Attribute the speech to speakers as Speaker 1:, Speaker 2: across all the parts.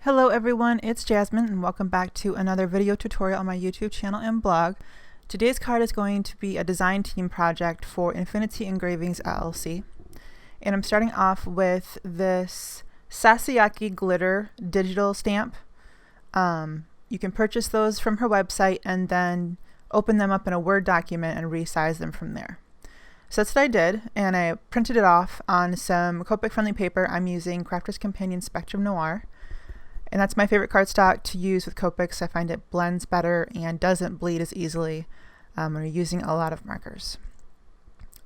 Speaker 1: Hello everyone, it's Jasmine and welcome back to another video tutorial on my YouTube channel and blog. Today's card is going to be a design team project for Infinity Engravings LLC. And I'm starting off with this Sasayaki glitter digital stamp. You can purchase those from her website and then open them up in a Word document and resize them from there. So that's what I did, and I printed it off on some Copic friendly paper. I'm using Crafter's Companion Spectrum Noir. And that's my favorite cardstock to use with Copics. I find it blends better and doesn't bleed as easily when you're using a lot of markers.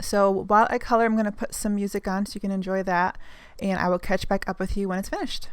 Speaker 1: So while I color, I'm going to put some music on so you can enjoy that, and I will catch back up with you when it's finished.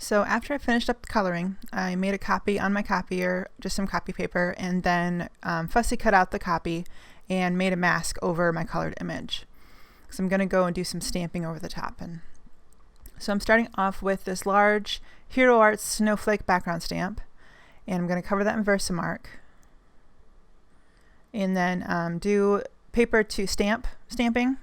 Speaker 1: So after I finished up the coloring, I made a copy on my copier, just some copy paper, and then fussy cut out the copy and made a mask over my colored image. So I'm going to go and do some stamping over the top. And so I'm starting off with this large Hero Arts Snowflake background stamp, and I'm going to cover that in Versamark, and then do paper to stamping.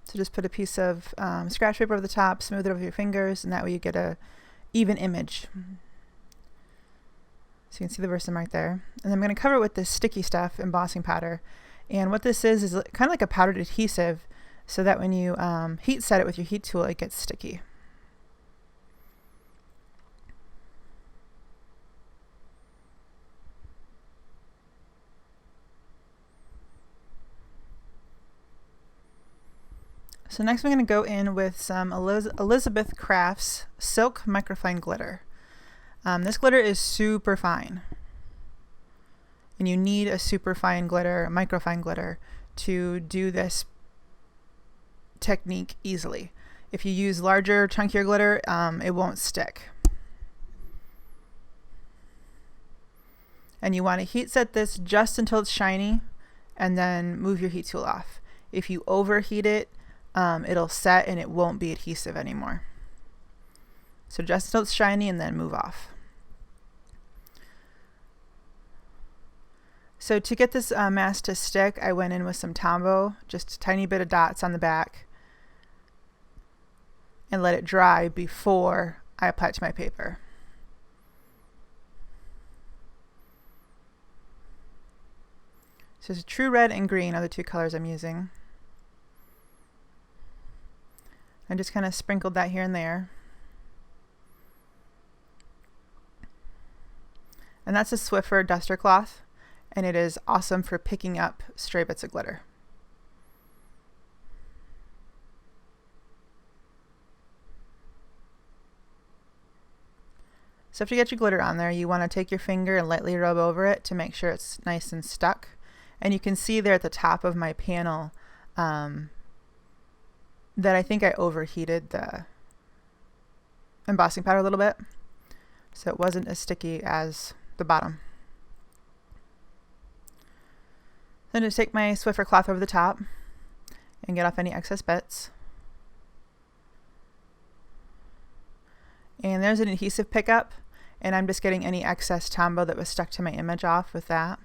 Speaker 1: So just put a piece of scratch paper over the top, smooth it over your fingers, and that way you get a even image. So you can see the Versamark there. And I'm going to cover it with this sticky stuff embossing powder. And what this is kind of like a powdered adhesive, so that when you heat set it with your heat tool, it gets sticky. So next I'm going to go in with some Elizabeth Crafts Silk Microfine Glitter. This glitter is super fine, and you need a super fine glitter, microfine glitter, to do this technique easily. If you use larger, chunkier glitter, it won't stick. And you want to heat set this just until it's shiny, and then move your heat tool off. If you overheat it, it'll set and it won't be adhesive anymore. So just until it's shiny and then move off. So to get this mask to stick, I went in with some Tombow, just a tiny bit of dots on the back, and let it dry before I apply it to my paper. So it's true red and green are the two colors I'm using. I just kind of sprinkled that here and there. And that's a Swiffer duster cloth, and it is awesome for picking up stray bits of glitter. So after you get your glitter on there, you want to take your finger and lightly rub over it to make sure it's nice and stuck. And you can see there at the top of my panel that I think I overheated the embossing powder a little bit, so it wasn't as sticky as the bottom. Then just take my Swiffer cloth over the top and get off any excess bits. And there's an adhesive pickup, and I'm just getting any excess Tombow that was stuck to my image off with that.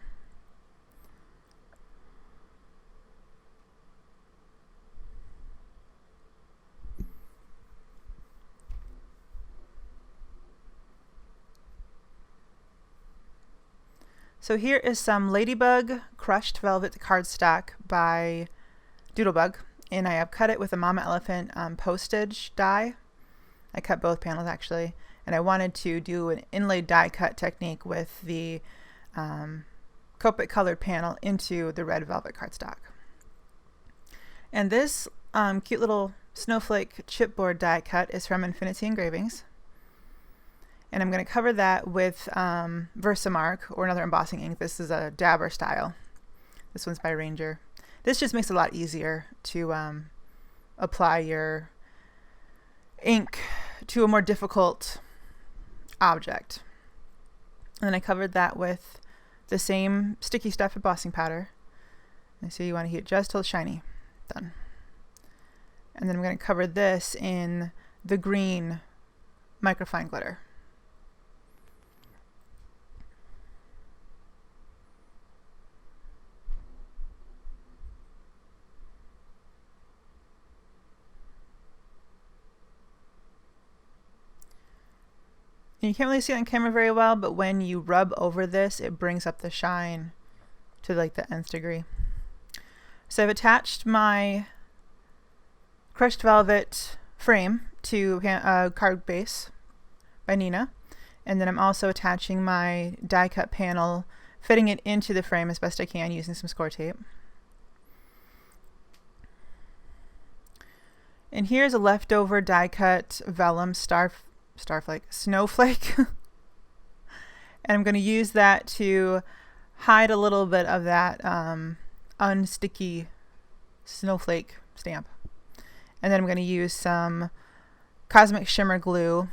Speaker 1: So here is some Ladybug Crushed Velvet Cardstock by Doodlebug, and I have cut it with a Mama Elephant postage die. I cut both panels actually, and I wanted to do an inlaid die cut technique with the Copic colored panel into the red velvet cardstock. And this cute little snowflake chipboard die cut is from Infinity Engravings. And I'm going to cover that with Versamark or another embossing ink. This is a dabber style. This one's by Ranger. This just makes it a lot easier to apply your ink to a more difficult object. And then I covered that with the same sticky stuff embossing powder. And so you want to heat it just till it's shiny. Done. And then I'm going to cover this in the green microfine glitter. And you can't really see it on camera very well, but when you rub over this, it brings up the shine to like the nth degree. So I've attached my crushed velvet frame to a card base by Nina, and then I'm also attaching my die cut panel, fitting it into the frame as best I can using some score tape. And here's a leftover die cut vellum snowflake. And I'm going to use that to hide a little bit of that unsticky snowflake stamp. And then I'm going to use some Cosmic Shimmer glue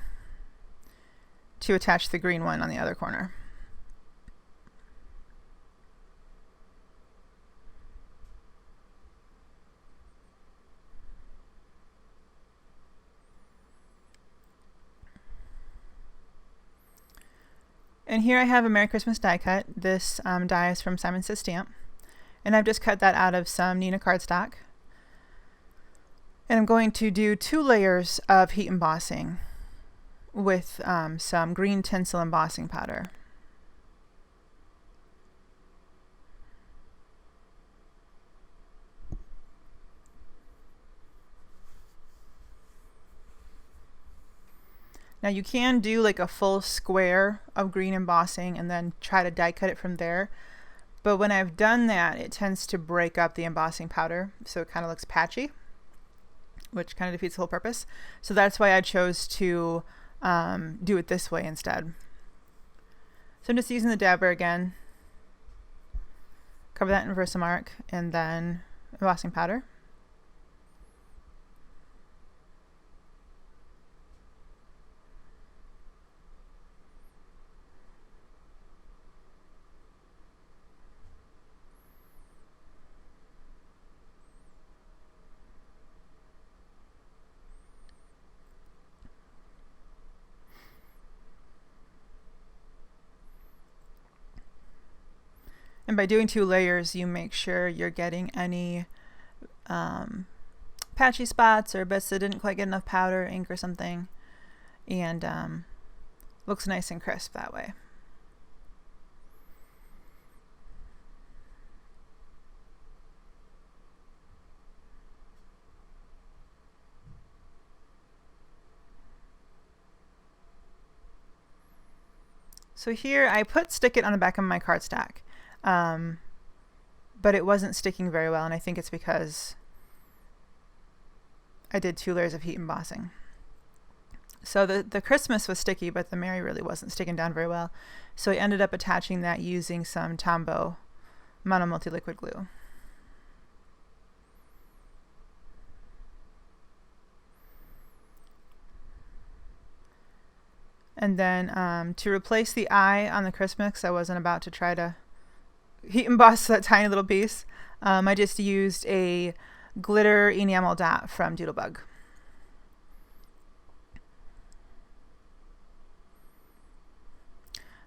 Speaker 1: to attach the green one on the other corner. And here I have a Merry Christmas die cut. This die is from Simon Says Stamp. And I've just cut that out of some Neenah cardstock. And I'm going to do 2 layers of heat embossing with some green tinsel embossing powder. Now you can do like a full square of green embossing and then try to die cut it from there. But when I've done that, it tends to break up the embossing powder, so it kind of looks patchy, which kind of defeats the whole purpose. So that's why I chose to do it this way instead. So I'm just using the dabber again. Cover that in Versamark and then embossing powder. And by doing 2 layers, you make sure you're getting any patchy spots or bits that didn't quite get enough powder, ink or something, and looks nice and crisp that way. So here I put Stick It on the back of my cardstock. But it wasn't sticking very well, and I think it's because I did 2 layers of heat embossing. So the Christmas was sticky, but the Merry really wasn't sticking down very well. So I ended up attaching that using some Tombow Mono Multi-Liquid glue. And then to replace the eye on the Christmas, I wasn't about to try to heat emboss that tiny little piece. I just used a glitter enamel dot from Doodlebug.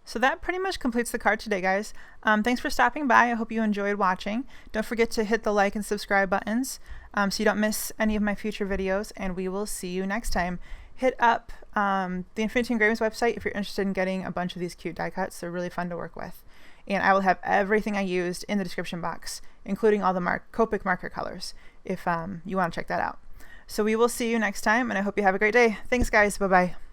Speaker 1: So that pretty much completes the card today, guys. Thanks for stopping by. I hope you enjoyed watching. Don't forget to hit the like and subscribe buttons so you don't miss any of my future videos, and we will see you next time. Hit up the Infinity Engravings website if you're interested in getting a bunch of these cute die cuts. They're really fun to work with. And I will have everything I used in the description box, including all the Copic marker colors, if you want to check that out. So we will see you next time, and I hope you have a great day. Thanks, guys. Bye-bye.